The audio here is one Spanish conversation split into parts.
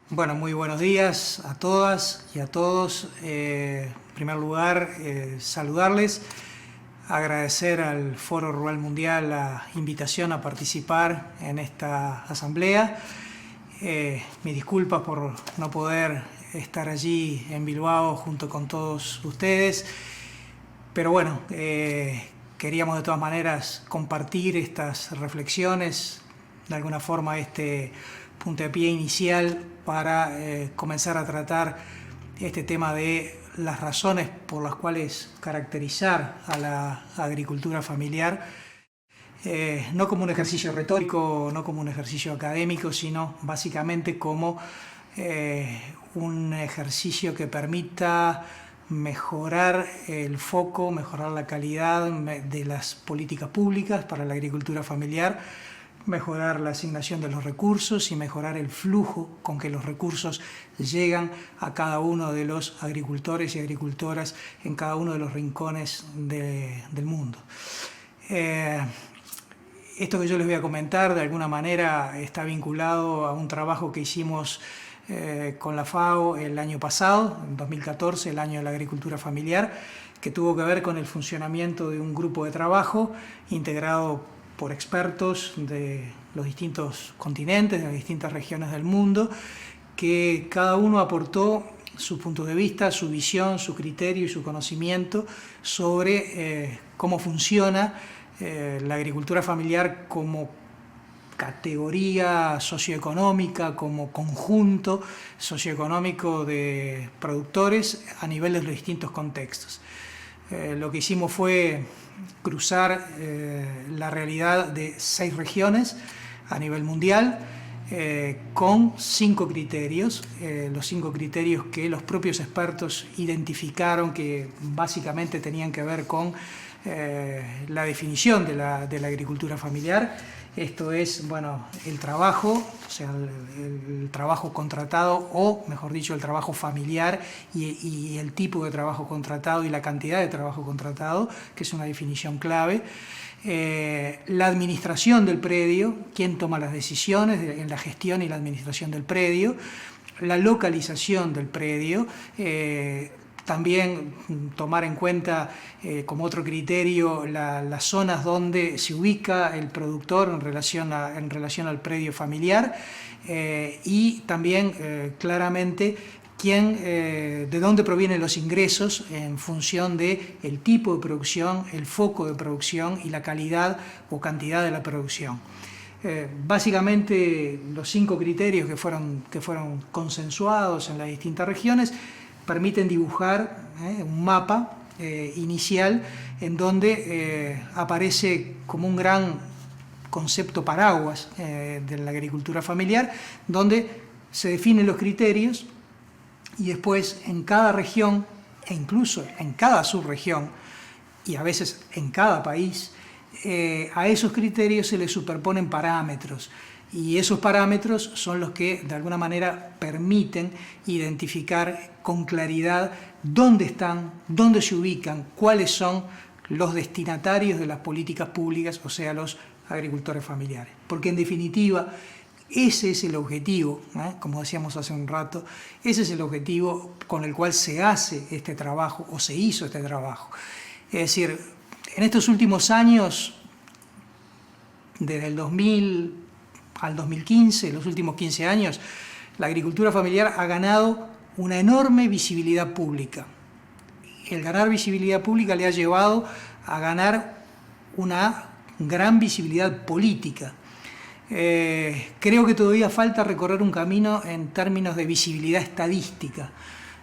Bueno, muy buenos días a todas y a todos. En primer lugar, saludarles, agradecer al Foro Rural Mundial la invitación a participar en esta asamblea. Mis disculpas por no poder estar allí en Bilbao junto con todos ustedes, pero bueno, queríamos de todas maneras compartir estas reflexiones, de alguna forma este puntapié inicial para comenzar a tratar este tema de las razones por las cuales caracterizar a la agricultura familiar, no como un ejercicio retórico, no como un ejercicio académico, sino básicamente como un ejercicio que permita mejorar el foco, mejorar la calidad de las políticas públicas para la agricultura familiar, mejorar la asignación de los recursos y mejorar el flujo con que los recursos llegan a cada uno de los agricultores y agricultoras en cada uno de los rincones del mundo. Esto que yo les voy a comentar de alguna manera está vinculado a un trabajo que hicimos con la FAO el año pasado, en 2014, el año de la agricultura familiar, que tuvo que ver con el funcionamiento de un grupo de trabajo integrado por expertos de los distintos continentes, de las distintas regiones del mundo, que cada uno aportó su punto de vista, su visión, su criterio y su conocimiento sobre cómo funciona la agricultura familiar como categoría socioeconómica, como conjunto socioeconómico de productores a nivel de los distintos contextos. Lo que hicimos fue cruzar la realidad de 6 regiones a nivel mundial con 5 criterios, los 5 criterios que los propios expertos identificaron que básicamente tenían que ver con la definición de la agricultura familiar. Esto es, bueno, el trabajo, o sea, el trabajo contratado, o mejor dicho, el trabajo familiar y el tipo de trabajo contratado y la cantidad de trabajo contratado, que es una definición clave. La administración del predio, quién toma las decisiones en la gestión y la administración del predio, la localización del predio, también tomar en cuenta como otro criterio las zonas donde se ubica el productor en relación al predio familiar y también claramente de dónde provienen los ingresos en función del tipo de producción, el foco de producción y la calidad o cantidad de la producción. Básicamente los 5 criterios que fueron consensuados en las distintas regiones permiten dibujar un mapa inicial en donde aparece como un gran concepto paraguas de la agricultura familiar, donde se definen los criterios y después en cada región e incluso en cada subregión y a veces en cada país, a esos criterios se les superponen parámetros. Y esos parámetros son los que de alguna manera permiten identificar con claridad dónde están, dónde se ubican, cuáles son los destinatarios de las políticas públicas, o sea, los agricultores familiares. Porque en definitiva, ese es el objetivo, como decíamos hace un rato, ese es el objetivo con el cual se hace este trabajo o se hizo este trabajo. Es decir, en estos últimos años, desde el 2000 al 2015, los últimos 15 años, la agricultura familiar ha ganado una enorme visibilidad pública. El ganar visibilidad pública le ha llevado a ganar una gran visibilidad política. Creo que todavía falta recorrer un camino en términos de visibilidad estadística.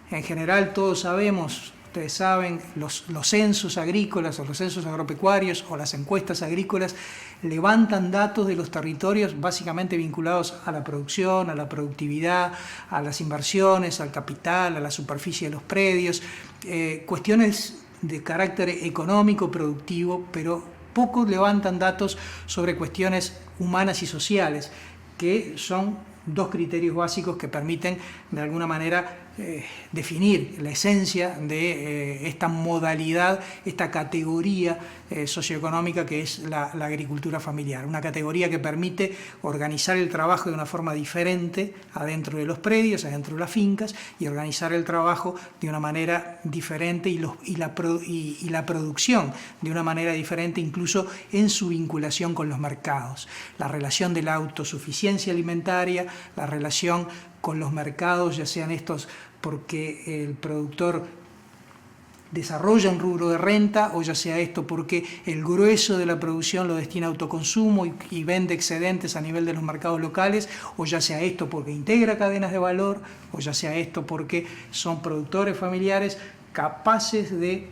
En general todos sabemos, ustedes saben, los censos agrícolas o los censos agropecuarios o las encuestas agrícolas levantan datos de los territorios básicamente vinculados a la producción, a la productividad, a las inversiones, al capital, a la superficie de los predios, cuestiones de carácter económico, productivo, pero pocos levantan datos sobre cuestiones humanas y sociales, que son 2 criterios básicos que permiten de alguna manera definir la esencia de esta modalidad, esta categoría socioeconómica que es la agricultura familiar. Una categoría que permite organizar el trabajo de una forma diferente adentro de los predios, adentro de las fincas, y organizar el trabajo de una manera diferente y la producción de una manera diferente, incluso en su vinculación con los mercados. La relación de la autosuficiencia alimentaria, la relación con los mercados, ya sean estos porque el productor desarrolla un rubro de renta, o ya sea esto porque el grueso de la producción lo destina a autoconsumo y vende excedentes a nivel de los mercados locales, o ya sea esto porque integra cadenas de valor, o ya sea esto porque son productores familiares capaces de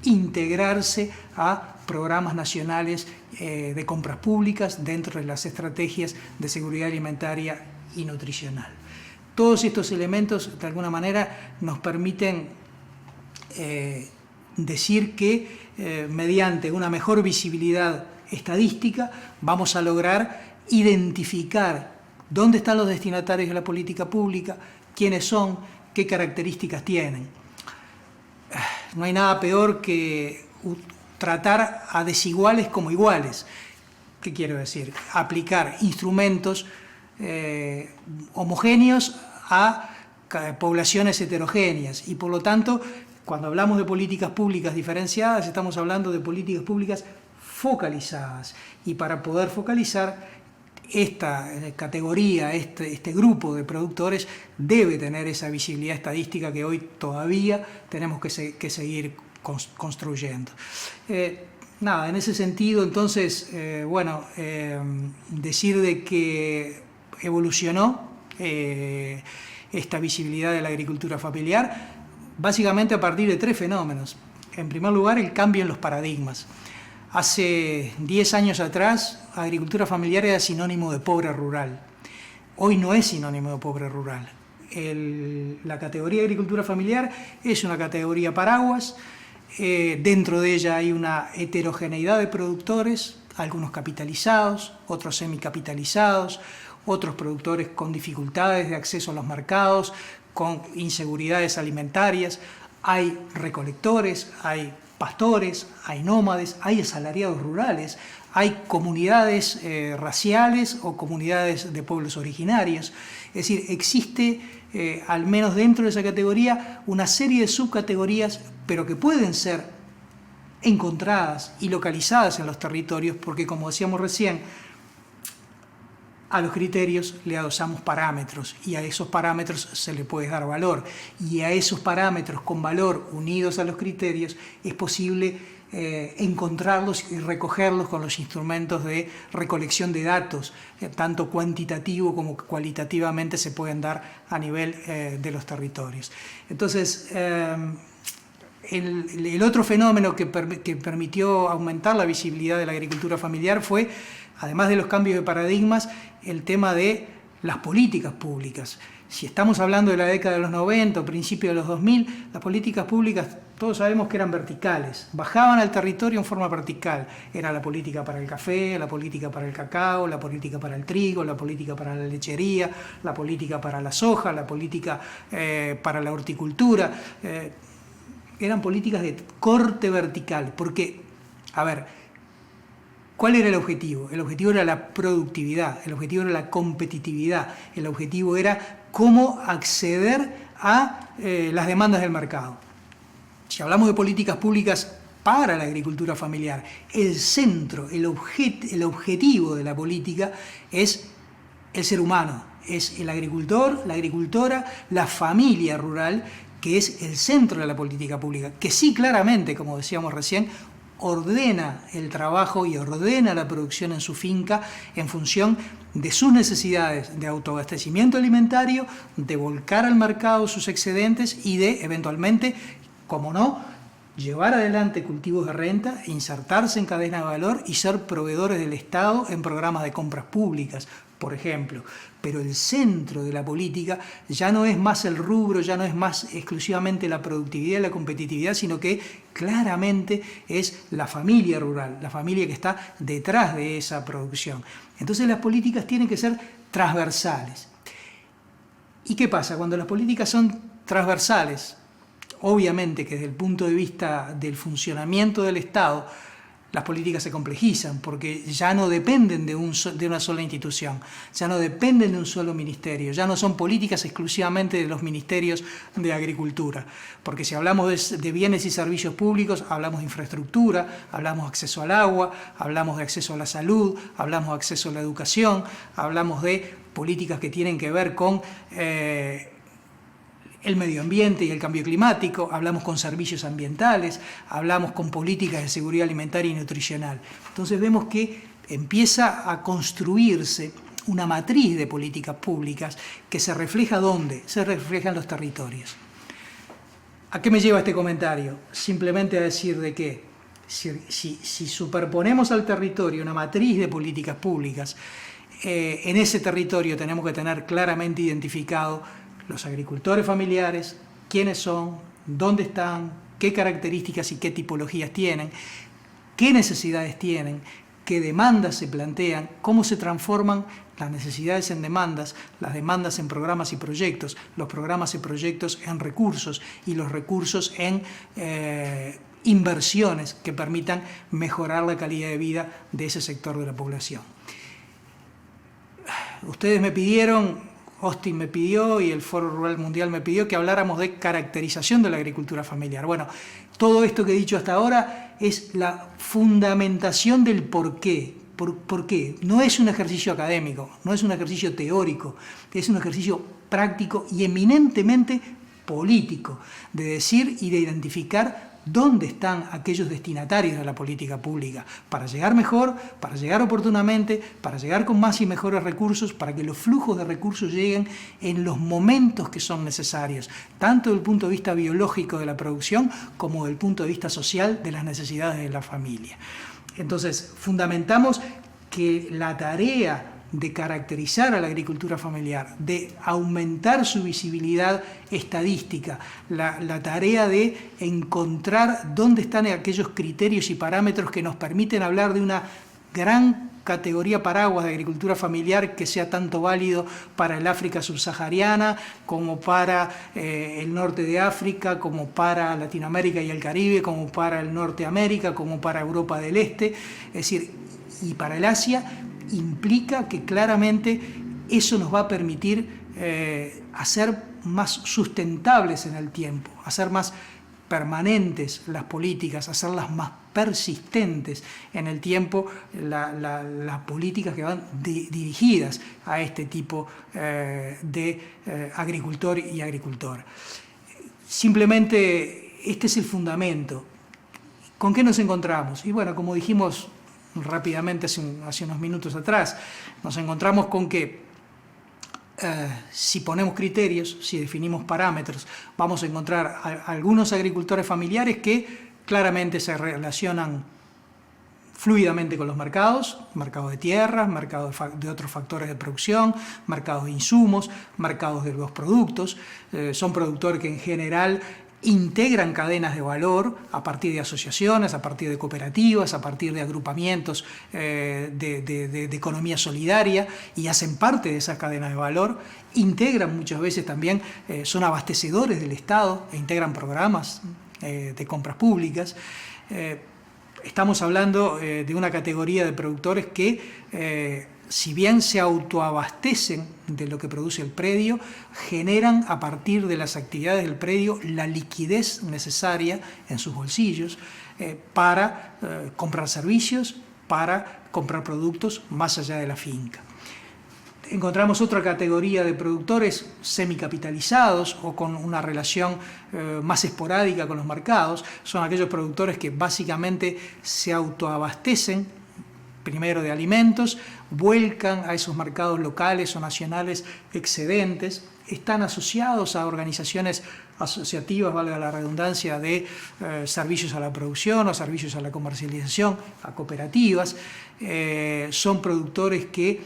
integrarse a programas nacionales de compras públicas dentro de las estrategias de seguridad alimentaria y nutricional. Todos estos elementos, de alguna manera, nos permiten decir que mediante una mejor visibilidad estadística vamos a lograr identificar dónde están los destinatarios de la política pública, quiénes son, qué características tienen. No hay nada peor que tratar a desiguales como iguales. ¿Qué quiero decir? Aplicar instrumentos homogéneos a poblaciones heterogéneas, y por lo tanto, cuando hablamos de políticas públicas diferenciadas, estamos hablando de políticas públicas focalizadas, y para poder focalizar esta categoría, este grupo de productores debe tener esa visibilidad estadística que hoy todavía tenemos que seguir construyendo. En ese sentido, entonces, decir de que evolucionó esta visibilidad de la agricultura familiar básicamente a partir de 3 fenómenos. En primer lugar, el cambio en los paradigmas. Hace 10 años atrás, agricultura familiar era sinónimo de pobre rural. Hoy no es sinónimo de pobre rural. La categoría de agricultura familiar es una categoría paraguas. Dentro de ella hay una heterogeneidad de productores, algunos capitalizados, otros semicapitalizados, otros productores con dificultades de acceso a los mercados, con inseguridades alimentarias. Hay recolectores, hay pastores, hay nómades, hay asalariados rurales, hay comunidades raciales o comunidades de pueblos originarios. Es decir, existe, al menos dentro de esa categoría, una serie de subcategorías, pero que pueden ser encontradas y localizadas en los territorios, porque, como decíamos recién, a los criterios le adosamos parámetros, y a esos parámetros se le puede dar valor, y a esos parámetros con valor unidos a los criterios es posible encontrarlos y recogerlos con los instrumentos de recolección de datos, tanto cuantitativo como cualitativamente se pueden dar a nivel de los territorios. Entonces, el otro fenómeno que permitió aumentar la visibilidad de la agricultura familiar fue, además de los cambios de paradigmas, el tema de las políticas públicas. Si estamos hablando de la década de los 90 o principios de los 2000, las políticas públicas todos sabemos que eran verticales, bajaban al territorio en forma vertical. Era la política para el café, la política para el cacao, la política para el trigo, la política para la lechería, la política para la soja, la política para la horticultura. Eran políticas de corte vertical, porque, ¿cuál era el objetivo? El objetivo era la productividad, el objetivo era la competitividad, el objetivo era cómo acceder a las demandas del mercado. Si hablamos de políticas públicas para la agricultura familiar, el centro, el objetivo de la política es el ser humano, es el agricultor, la agricultora, la familia rural, que es el centro de la política pública, que sí, claramente, como decíamos recién, ordena el trabajo y ordena la producción en su finca en función de sus necesidades de autoabastecimiento alimentario, de volcar al mercado sus excedentes y de, eventualmente, como no, llevar adelante cultivos de renta, insertarse en cadena de valor y ser proveedores del Estado en programas de compras públicas, por ejemplo. Pero el centro de la política ya no es más el rubro, ya no es más exclusivamente la productividad y la competitividad, sino que claramente es la familia rural, la familia que está detrás de esa producción. Entonces las políticas tienen que ser transversales. ¿Y qué pasa? Cuando las políticas son transversales. Obviamente que desde el punto de vista del funcionamiento del Estado, las políticas se complejizan porque ya no dependen de una sola institución, ya no dependen de un solo ministerio, ya no son políticas exclusivamente de los ministerios de Agricultura, porque si hablamos de bienes y servicios públicos, hablamos de infraestructura, hablamos de acceso al agua, hablamos de acceso a la salud, hablamos de acceso a la educación, hablamos de políticas que tienen que ver con el medio ambiente y el cambio climático, hablamos con servicios ambientales, hablamos con políticas de seguridad alimentaria y nutricional. Entonces vemos que empieza a construirse una matriz de políticas públicas que se refleja ¿dónde? Se refleja en los territorios. ¿A qué me lleva este comentario? Simplemente a decir de que si superponemos al territorio una matriz de políticas públicas, en ese territorio tenemos que tener claramente identificado los agricultores familiares, quiénes son, dónde están, qué características y qué tipologías tienen, qué necesidades tienen, qué demandas se plantean, cómo se transforman las necesidades en demandas, las demandas en programas y proyectos, los programas y proyectos en recursos y los recursos en inversiones que permitan mejorar la calidad de vida de ese sector de la población. Ustedes me pidieron, Austin me pidió y el Foro Rural Mundial me pidió que habláramos de caracterización de la agricultura familiar. Bueno, todo esto que he dicho hasta ahora es la fundamentación del por qué. ¿Por qué? No es un ejercicio académico, no es un ejercicio teórico, es un ejercicio práctico y eminentemente político, de decir y de identificar dónde están aquellos destinatarios de la política pública, para llegar mejor, para llegar oportunamente, para llegar con más y mejores recursos, para que los flujos de recursos lleguen en los momentos que son necesarios, tanto desde el punto de vista biológico de la producción como desde el punto de vista social de las necesidades de la familia. Entonces, fundamentamos que la tarea de caracterizar a la agricultura familiar, de aumentar su visibilidad estadística, la tarea de encontrar dónde están aquellos criterios y parámetros que nos permiten hablar de una gran categoría paraguas de agricultura familiar que sea tanto válido para el África subsahariana como para el norte de África, como para Latinoamérica y el Caribe, como para el Norte de América, como para Europa del Este, es decir, y para el Asia, implica que claramente eso nos va a permitir hacer más sustentables en el tiempo, hacer más permanentes las políticas, hacerlas más persistentes en el tiempo, las políticas que van dirigidas a este tipo de agricultor y agricultora. Simplemente este es el fundamento. ¿Con qué nos encontramos? Y bueno, como dijimos rápidamente hace unos minutos atrás, nos encontramos con que si ponemos criterios, si definimos parámetros, vamos a encontrar algunos agricultores familiares que claramente se relacionan fluidamente con los mercados, mercados de tierras, mercados de otros factores de producción, mercados de insumos, mercados de los productos. Son productores que en general integran cadenas de valor a partir de asociaciones, a partir de cooperativas, a partir de agrupamientos de economía solidaria y hacen parte de esas cadenas de valor, integran muchas veces también, son abastecedores del Estado e integran programas de compras públicas. Estamos hablando de una categoría de productores que si bien se autoabastecen de lo que produce el predio, generan a partir de las actividades del predio la liquidez necesaria en sus bolsillos para comprar servicios, para comprar productos más allá de la finca. Encontramos otra categoría de productores semicapitalizados o con una relación más esporádica con los mercados. Son aquellos productores que básicamente se autoabastecen primero de alimentos, vuelcan a esos mercados locales o nacionales excedentes, están asociados a organizaciones asociativas, valga la redundancia, de servicios a la producción o servicios a la comercialización, a cooperativas, son productores que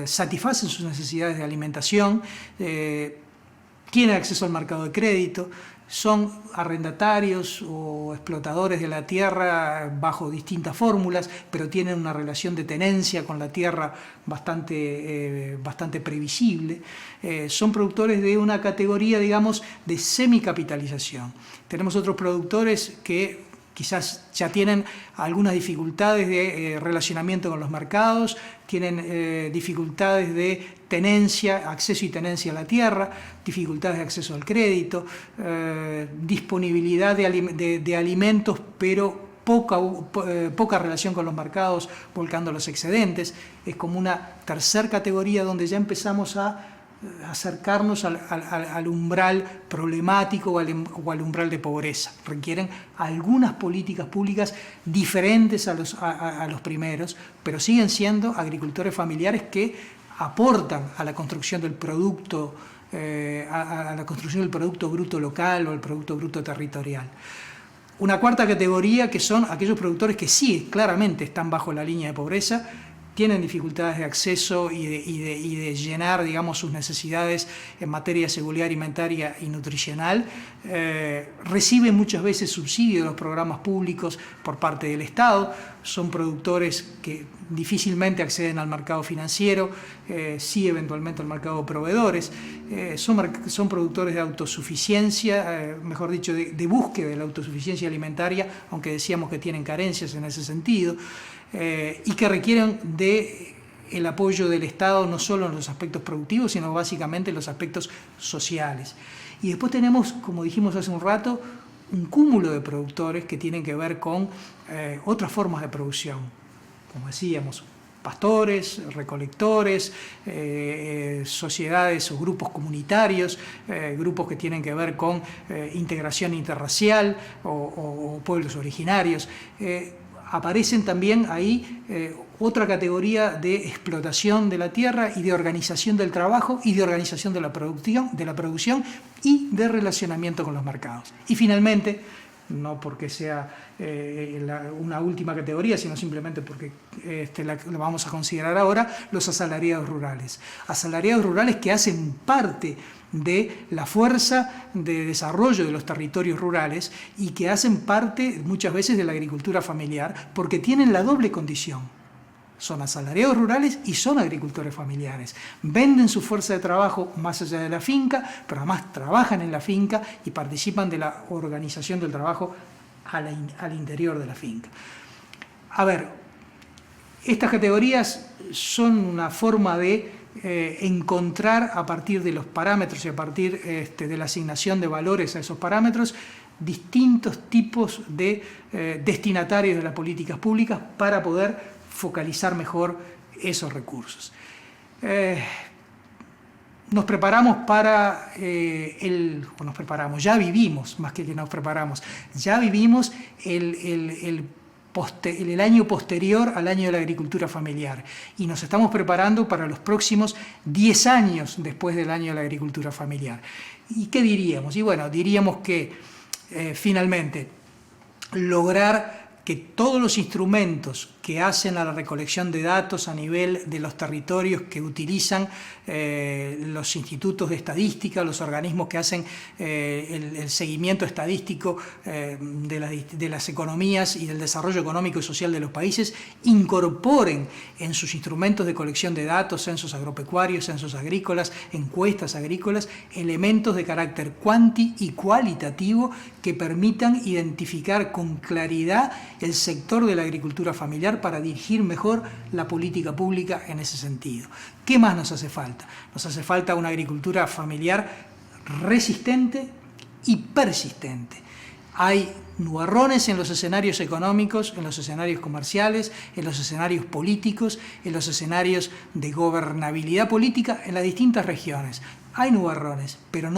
satisfacen sus necesidades de alimentación, tienen acceso al mercado de crédito, son arrendatarios o explotadores de la tierra bajo distintas fórmulas, pero tienen una relación de tenencia con la tierra bastante previsible. Son productores de una categoría, digamos, de semicapitalización. Tenemos otros productores que quizás ya tienen algunas dificultades de relacionamiento con los mercados, tienen dificultades de tenencia, acceso y tenencia a la tierra, dificultades de acceso al crédito, disponibilidad de alimentos, pero poca relación con los mercados, volcando los excedentes. Es como una tercera categoría donde ya empezamos a acercarnos al umbral problemático o al umbral de pobreza. Requieren algunas políticas públicas diferentes a los primeros, pero siguen siendo agricultores familiares que aportan a la construcción del producto, a la construcción del producto bruto local o el producto bruto territorial. Una cuarta categoría, que son aquellos productores que sí, claramente están bajo la línea de pobreza, tienen dificultades de acceso y de llenar, digamos, sus necesidades en materia de seguridad alimentaria y nutricional. Reciben muchas veces subsidios de los programas públicos por parte del Estado. Son productores que difícilmente acceden al mercado financiero, sí eventualmente al mercado de proveedores. Son productores de autosuficiencia, mejor dicho, de búsqueda de la autosuficiencia alimentaria, aunque decíamos que tienen carencias en ese sentido. Y que requieren del apoyo del Estado no solo en los aspectos productivos, sino básicamente en los aspectos sociales. Y después tenemos, como dijimos hace un rato, un cúmulo de productores que tienen que ver con otras formas de producción, como decíamos, pastores, recolectores, sociedades o grupos comunitarios, grupos que tienen que ver con integración interracial o pueblos originarios. Aparecen también ahí otra categoría de explotación de la tierra y de organización del trabajo y de organización de la producción y de relacionamiento con los mercados. Y finalmente, no porque sea una última categoría, sino simplemente porque la vamos a considerar ahora, los asalariados rurales. Asalariados rurales que hacen parte de la fuerza de desarrollo de los territorios rurales y que hacen parte muchas veces de la agricultura familiar porque tienen la doble condición. Son asalariados rurales y son agricultores familiares. Venden su fuerza de trabajo más allá de la finca, pero además trabajan en la finca y participan de la organización del trabajo al interior de la finca. A ver, estas categorías son una forma de encontrar a partir de los parámetros y a partir de la asignación de valores a esos parámetros distintos tipos de destinatarios de las políticas públicas para poder focalizar mejor esos recursos. Nos preparamos para ya vivimos, más que nos preparamos, ya vivimos el año posterior al año de la agricultura familiar y nos estamos preparando para los próximos 10 años después del año de la agricultura familiar. ¿Y qué diríamos? Y bueno, diríamos que finalmente lograr que todos los instrumentos que hacen a la recolección de datos a nivel de los territorios que utilizan los institutos de estadística, los organismos que hacen el seguimiento estadístico de las economías y del desarrollo económico y social de los países, incorporen en sus instrumentos de colección de datos, censos agropecuarios, censos agrícolas, encuestas agrícolas, elementos de carácter cuanti y cualitativo que permitan identificar con claridad el sector de la agricultura familiar para dirigir mejor la política pública en ese sentido. ¿Qué más nos hace falta? Nos hace falta una agricultura familiar resistente y persistente. Hay nubarrones en los escenarios económicos, en los escenarios comerciales, en los escenarios políticos, en los escenarios de gobernabilidad política en las distintas regiones. Hay nubarrones, pero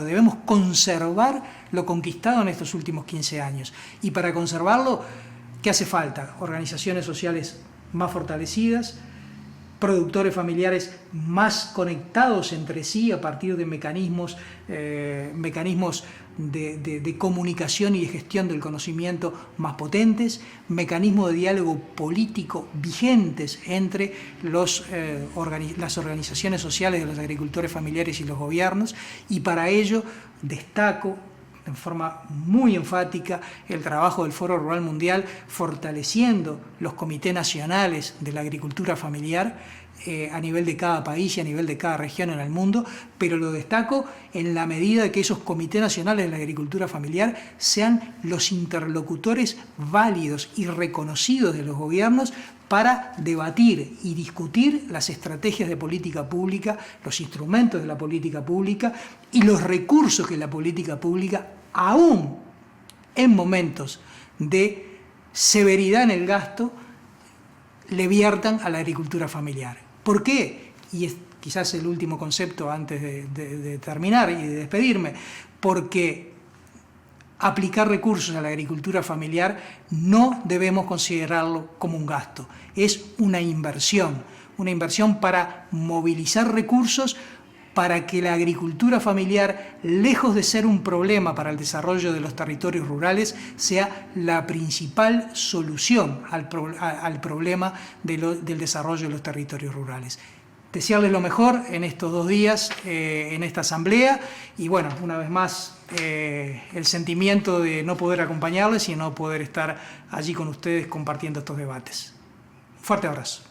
debemos conservar lo conquistado en estos últimos 15 años. Y para conservarlo, ¿qué hace falta? Organizaciones sociales más fortalecidas, productores familiares más conectados entre sí a partir de mecanismos de comunicación y de gestión del conocimiento más potentes, mecanismos de diálogo político vigentes entre las organizaciones sociales de los agricultores familiares y los gobiernos, y para ello destaco en forma muy enfática el trabajo del Foro Rural Mundial, fortaleciendo los comités nacionales de la agricultura familiar a nivel de cada país y a nivel de cada región en el mundo, pero lo destaco en la medida de que esos comités nacionales de la agricultura familiar sean los interlocutores válidos y reconocidos de los gobiernos para debatir y discutir las estrategias de política pública, los instrumentos de la política pública y los recursos que la política pública, aún en momentos de severidad en el gasto, le viertan a la agricultura familiar. ¿Por qué? Y es quizás el último concepto antes de terminar y de despedirme, porque aplicar recursos a la agricultura familiar no debemos considerarlo como un gasto, es una inversión para movilizar recursos para que la agricultura familiar, lejos de ser un problema para el desarrollo de los territorios rurales, sea la principal solución al problema del desarrollo de los territorios rurales. Desearles lo mejor en estos 2 días, en esta asamblea, y bueno, una vez más, el sentimiento de no poder acompañarles y no poder estar allí con ustedes compartiendo estos debates. Un fuerte abrazo.